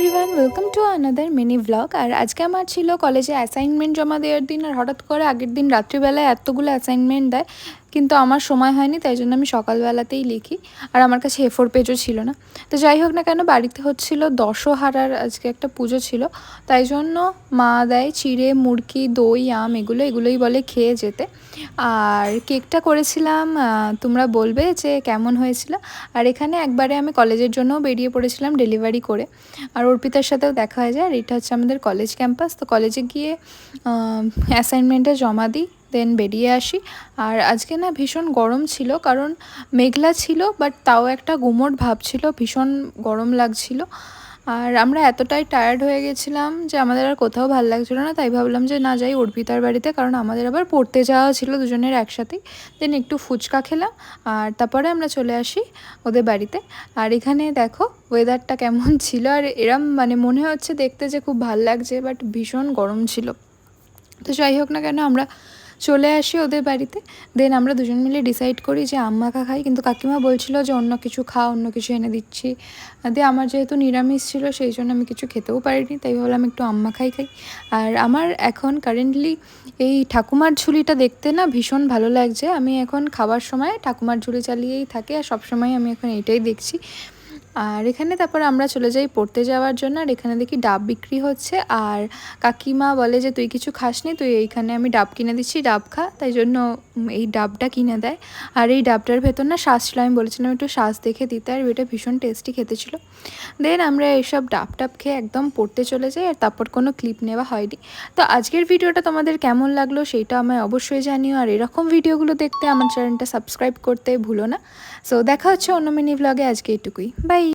Everyone, welcome to another mini blog. আর আজকে আমার ছিল কলেজে অ্যাসাইনমেন্ট জমা দেওয়ার দিন। আর হঠাৎ করে আগের দিন রাত্রিবেলায় এতগুলো অ্যাসাইনমেন্ট দেয়, কিন্তু আমার সময় হয়নি, তাই জন্য আমি সকালবেলাতেই লিখি। আর আমার কাছে A4 পেজও ছিল না। তো যাই হোক না কেন, বাড়িতে হচ্ছিল দশহারার আজকে একটা পুজো ছিল, তাই জন্য মা দেয় চিড়ে, মুড়কি, দই, আম, এগুলোই বলে খেয়ে যেতে। আর কেকটা করেছিলাম, তোমরা বলবে যে কেমন হয়েছিল। আর এখানে একবারে আমি কলেজের জন্যও বেরিয়ে পড়েছিলাম ডেলিভারি করে। আর অর্পিতার সাথেও দেখা হয়ে যায়। আর এটা হচ্ছে আমাদের কলেজ ক্যাম্পাস। তো কলেজে গিয়ে অ্যাসাইনমেন্টটা জমা দিই, দেন বেরিয়ে আসি। আর আজকে না ভীষণ গরম ছিল, কারণ মেঘলা ছিল, বাট তাও একটা গুমোট ভাব ছিল, ভীষণ গরম লাগছিল। আর আমরা এতটাই টায়ার্ড হয়ে গেছিলাম যে আমাদের আর কোথাও ভালো লাগছিলো না, তাই ভাবলাম যে না যাই অর্পিতার বাড়িতে, কারণ আমাদের আবার পড়তে যাওয়া ছিল দুজনের একসাথেই। দেন একটু ফুচকা খেলাম, আর তারপরে আমরা চলে আসি ওদের বাড়িতে। আর এখানে দেখো ওয়েদারটা কেমন ছিল, আর এরম মানে মনে হচ্ছে দেখতে যে খুব ভাল লাগছে, বাট ভীষণ গরম ছিল। তো যাই হোক না কেন, আমরা চলে আসি ওদের বাড়িতে। দেন আমরা দুজন মিলে ডিসাইড করি যে আম মাখা খাই, কিন্তু কাকিমা বলছিল যে অন্য কিছু অন্য কিছু এনে দিচ্ছি। দিয়ে আমার যেহেতু নিরামিষ ছিল, সেই জন্য আমি কিছু খেতেও পারিনি, তাই ভাবলাম একটু আম মাখাই খাই। আর আমার এখন কারেন্টলি এই ঠাকুমার ঝুলিটা দেখতে না ভীষণ ভালো লাগছে। আমি এখন খাবার সময় ঠাকুমার ঝুলি চালিয়েই থাকি, আর সবসময় আমি এখন এইটাই দেখছি। আর এখানে তারপর আমরা চলে যাই পড়তে যাওয়ার জন্য। আর এখানে দেখি ডাব বিক্রি হচ্ছে, আর কাকিমা বলে যে তুই কিছু খাসনি, তুই এইখানে আমি ডাব কিনে দিচ্ছি, ডাব খা। তাই জন্য এই ডাবটা কিনে দেয়। আর এই ডাবটার ভেতর না শ্বাস ছিল, আমি বলেছিলাম একটু শ্বাস দেখে দিতে, আর এটা ভীষণ টেস্টি খেতে ছিল। দেন আমরা এইসব ডাব টাব খেয়ে একদম পড়তে চলে যাই, আর তারপর কোনো ক্লিপ নেওয়া হয়নি। তো আজকের ভিডিওটা তোমাদের কেমন লাগলো সেইটা আমায় অবশ্যই জানিও। আর এরকম ভিডিওগুলো দেখতে আমার চ্যানেলটা সাবস্ক্রাইব করতে ভুলো না। সো দেখা হচ্ছে অন্য মিনি ব্লগে, আজকে এটুকুই, বাই।